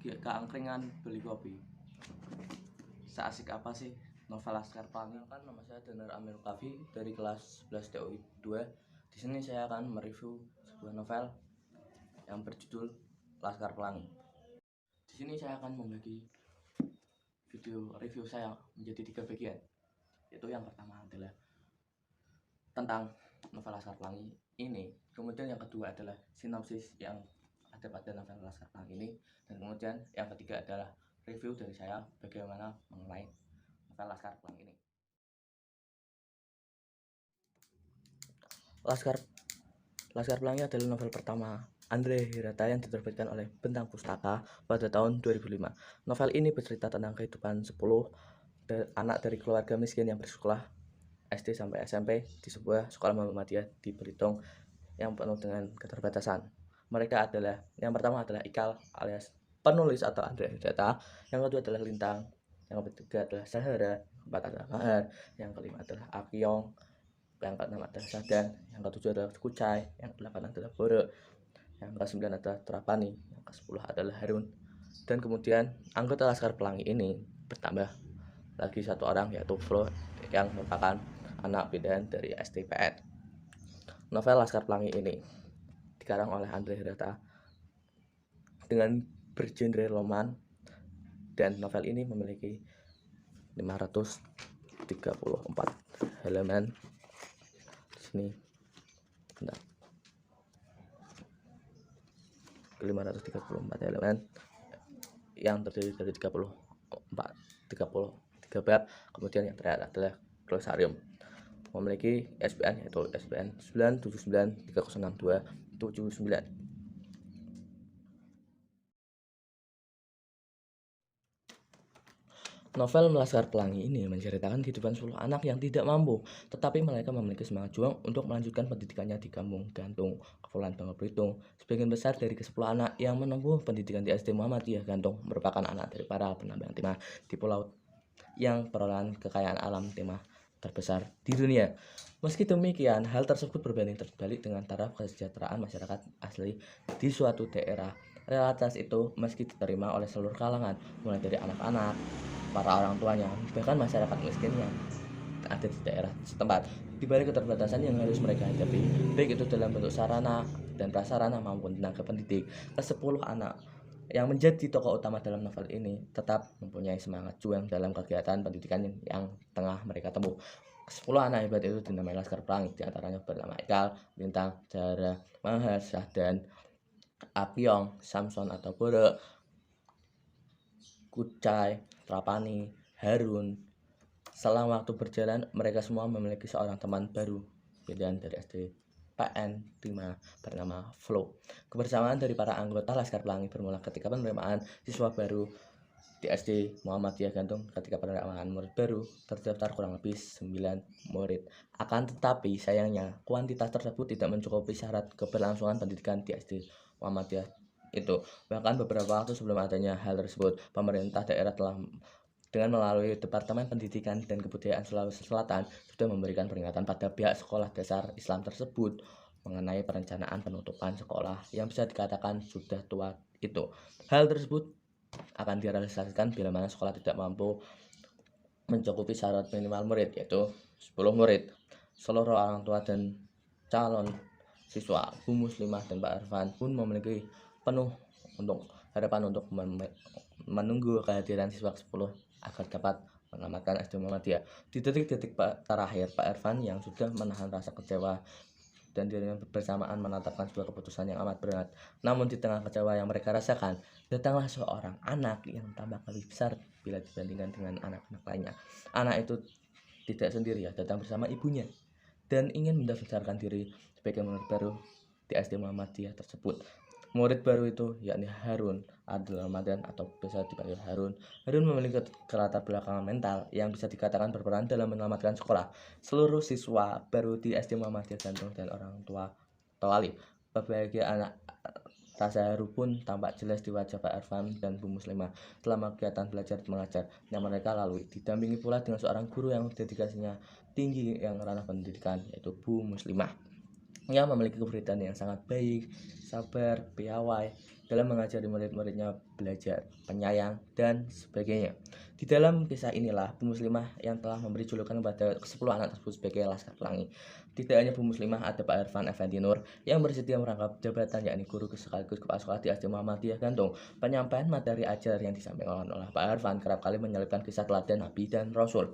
keangkringan beli kopi. Seasik apa sih novel Laskar Pelangi? Kan nama saya Danar Amir Kafi dari kelas 11 TOI 2. Di sini saya akan mereview sebuah novel yang berjudul Laskar Pelangi. Di sini saya akan membagi video review saya menjadi 3 bagian. Yaitu yang pertama adalah tentang novel Laskar Pelangi ini, kemudian yang kedua adalah sinopsis yang ada pada novel Laskar Pelangi ini, dan kemudian yang ketiga adalah review dari saya bagaimana mengenai novel Laskar Pelangi ini. Laskar Pelangi adalah novel pertama Andre Hirata yang diterbitkan oleh Bentang Pustaka pada tahun 2005. Novel ini bercerita tentang kehidupan 10 anak dari keluarga miskin yang bersekolah SD sampai SMP di sebuah sekolah Muhammadiyah di Belitung yang penuh dengan keterbatasan. Mereka adalah, yang pertama adalah Ikal alias penulis atau Andre Hirata, yang kedua adalah Lintang, yang ketiga adalah Sahara, yang keempat adalah Mahar, yang kelima adalah Akyong, yang keenam adalah Sadan, yang ketujuh adalah Kucai, yang kedelapan adalah Boro, yang ke-9 adalah Trapani, yang ke-10 adalah Harun. Dan kemudian anggota Laskar Pelangi ini bertambah lagi satu orang, yaitu Flo, yang merupakan anak pindahan dari STPN. Novel Laskar Pelangi ini dikarang oleh Andre Hirata dengan bergenre roman, dan novel ini memiliki 534 halaman. Di sini 534 halaman yang terdiri dari 33 bab. Kemudian yang terakhir adalah glosarium. Memiliki ISBN yaitu ISBN 979306279. Novel Laskar Pelangi ini menceritakan kehidupan 10 anak yang tidak mampu, tetapi mereka memiliki semangat juang untuk melanjutkan pendidikannya di Kampung Gantung, Kepulauan Bangka Belitung. Sebagian besar dari ke-10 anak yang menempuh pendidikan di SD Muhammadiyah Gantung merupakan anak dari para penambang timah di pulau yang perolehan kekayaan alam timah terbesar di dunia. Meski demikian, hal tersebut berbanding terbalik dengan taraf kesejahteraan masyarakat asli di suatu daerah. Realitas itu meski diterima oleh seluruh kalangan, mulai dari anak-anak, para orang tuanya, bahkan masyarakat miskin yang ada di daerah setempat. Di balik keterbatasan yang harus mereka hadapi, baik itu dalam bentuk sarana dan prasarana maupun tenaga pendidik, ke-10 anak yang menjadi tokoh utama dalam novel ini tetap mempunyai semangat juang dalam kegiatan pendidikan yang tengah mereka tempuh. 10 anak hebat itu dinamai Laskar Pelangi, diantaranya bernama Ikal, Lintang, Jara, Mahar, Sahdan, Akyong, Samson atau Boro, Kucai, Trapani, Harun. Selang waktu berjalan, mereka semua memiliki seorang teman baru pindahan dari STPN 5 bernama Flo. Kebersamaan dari para anggota Laskar Pelangi bermula ketika penerimaan siswa baru di SD Muhammadiyah Gantung. Ketika penerimaan murid baru terdaftar kurang lebih 9 murid. Akan tetapi sayangnya kuantitas tersebut tidak mencukupi syarat keberlangsungan pendidikan di SD Muhammadiyah itu. Bahkan beberapa waktu sebelum adanya hal tersebut, pemerintah daerah telah dengan melalui Departemen Pendidikan dan Kebudayaan Sulawesi Selatan sudah memberikan peringatan pada pihak sekolah dasar Islam tersebut mengenai perencanaan penutupan sekolah yang bisa dikatakan sudah tua itu. Hal tersebut akan direalisasikan bila mana sekolah tidak mampu mencukupi syarat minimal murid, yaitu 10 murid. Seluruh orang tua dan calon siswa Bu Muslimah dan Pak Irfan pun memiliki penuh untuk harapan untuk menunggu kehadiran siswa 10 agar dapat menyelamatkan SD Muhammadiyah. Di detik-detik terakhir, Pak Irfan yang sudah menahan rasa kecewa dan dirinya bersamaan menetapkan sebuah keputusan yang amat berat. Namun di tengah kecewa yang mereka rasakan, datanglah seorang anak yang tampak lebih besar bila dibandingkan dengan anak-anak lainnya. Anak itu tidak sendiri, datang bersama ibunya dan ingin mendaftarkan diri sebagai murid baru di SD Muhammadiyah tersebut. Murid baru itu yakni Harun Abdul Ramadan atau biasa dipanggil Harun. Harun memiliki latar belakang mental yang bisa dikatakan berperan dalam menyelamatkan sekolah seluruh siswa baru di SD Muhammadiyah Gantung dan orang tua atau wali. Berbagai anak rasa haru pun tampak jelas di wajah Pak Irfan dan Bu Muslimah selama kegiatan belajar mengajar yang mereka lalui. Didampingi pula dengan seorang guru yang dedikasinya tinggi yang ranah pendidikan, yaitu Bu Muslimah. yang memiliki kepribadian yang sangat baik, sabar, piawai dalam mengajari murid-muridnya belajar, penyayang, dan sebagainya. Di dalam kisah inilah Bu Muslimah yang telah memberi julukan kepada 10 anak tersebut sebagai Laskar Pelangi. Tidak hanya Bu Muslimah, ada Pak Irfan Effendi Nur yang bersedia merangkap jabatan yakni guru sekaligus kepala sekolah di SD Muhammadiyah Gantung. Penyampaian materi ajar yang disampaikan oleh Pak Irfan kerap kali menyelipkan kisah teladan Nabi dan Rasul.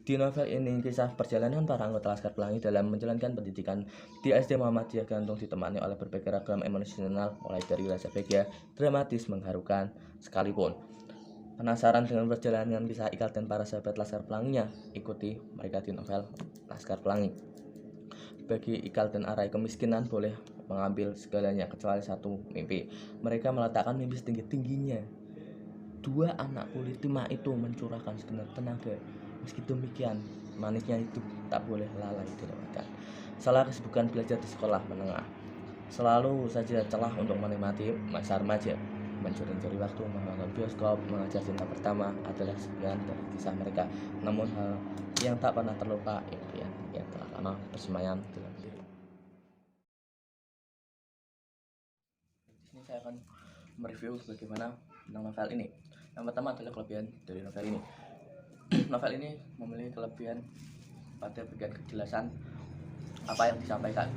Di novel ini, kisah perjalanan para anggota Laskar Pelangi dalam menjalankan pendidikan di SD Muhammadiyah Gantung ditemani oleh berbagai ragam emosional, mulai dari rasa bahagia, dramatis, mengharukan sekalipun. Penasaran dengan perjalanan kisah Ikal dan para sahabat Laskar Pelanginya? Ikuti mereka di novel Laskar Pelangi. Bagi Ikal dan Arai, kemiskinan boleh mengambil segalanya kecuali satu, mimpi. Mereka meletakkan mimpi setinggi-tingginya. Dua anak kulit timah itu mencurahkan segenap tenaga. Meski demikian, manisnya hidup tak boleh lalai dilewatkan. Salah kesibukan belajar di sekolah menengah, selalu saja celah untuk menikmati masa remaja. Mencuri-curi waktu, menonton bioskop, mengajar cinta pertama adalah sebagian dari kisah mereka. Namun hal yang tak pernah terlupa, impian yang telah lama bersemayam dalam diri. Di sini saya akan mereview bagaimana tentang novel ini. Yang pertama adalah kelebihan dari novel ini. Novel ini memiliki kelebihan pada bagian kejelasan apa yang disampaikan.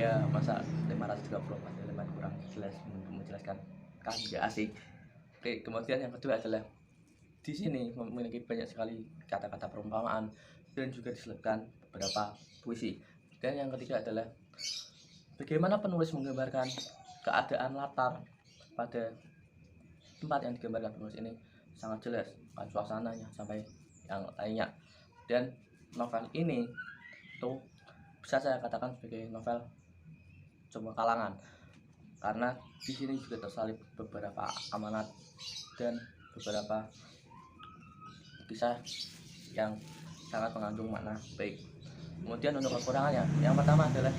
Ya, masa 534 halaman kurang jelas untuk menjelaskan kan nggak asik. Oke, kemudian yang kedua adalah di sini memiliki banyak sekali kata-kata perumpamaan dan juga diselipkan beberapa puisi. Dan yang ketiga adalah bagaimana penulis menggambarkan keadaan latar pada tempat yang digambarkan penulis ini sangat jelas, kan suasananya sampai yang lainnya. Dan novel ini tuh bisa saya katakan sebagai novel semua kalangan, karena di sini juga tersalip beberapa amanat dan beberapa kisah yang sangat mengandung makna baik. Kemudian untuk kekurangannya, yang pertama adalah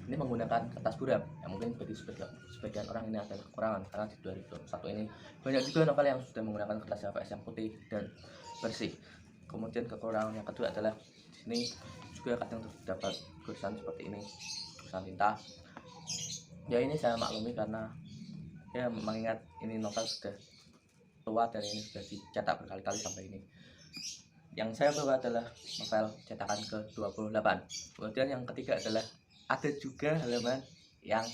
ini menggunakan kertas buram yang mungkin bagi sebagian orang ini adalah kekurangan, karena di 2021 ini banyak juga novel yang sudah menggunakan kertas HVS yang putih dan bersih. Kemudian kekurangan yang kedua adalah di sini juga kadang terdapat tulisan seperti ini, tulisan tinta. Ya ini saya maklumi karena ya mengingat ini novel sudah tua dan ini sudah dicetak berkali-kali sampai ini. Yang saya bawa adalah novel cetakan ke-28. Kemudian yang ketiga adalah ada juga halaman yang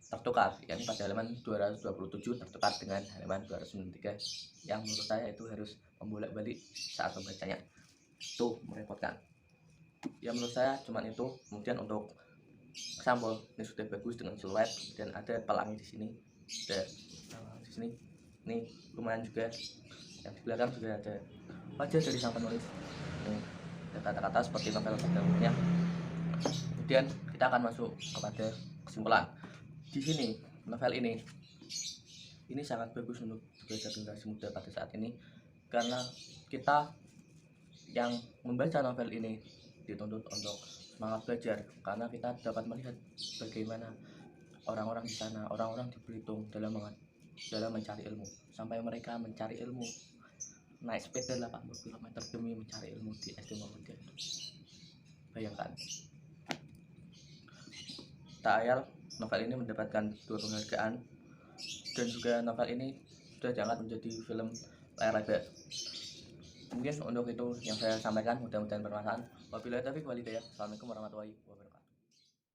tertukar, yakni pada halaman 227 tertukar dengan halaman 293 yang menurut saya itu harus membolak-balik saat membacanya, itu merepotkan. Ya menurut saya cuma itu. Kemudian untuk sampul ini sudah bagus dengan siluet dan ada pelangi di sini, ada di sini, ini lumayan juga. Yang di belakang juga ada wajah dari sang penulis. Ini ada kata-kata seperti novel pada umumnya. Kemudian kita akan masuk kepada kesimpulan. Di sini novel ini sangat bagus untuk belajar generasi muda pada saat ini, karena kita yang membaca novel ini dituntut untuk semangat belajar, karena kita dapat melihat bagaimana orang-orang di sana, orang-orang di Belitung dalam mencari ilmu, sampai mereka mencari ilmu naik sepeda 80 km demi mencari ilmu di SD Muhammadiyah. Bayangkan. Tak ayal novel ini mendapatkan 2 penghargaan, dan juga novel ini sudah diangkat menjadi film layar lebar. Mungkin untuk itu yang saya sampaikan, mudah-mudahan bermanfaat. Wabillahi taufiq wal hidayah. Assalamualaikum warahmatullahi wabarakatuh.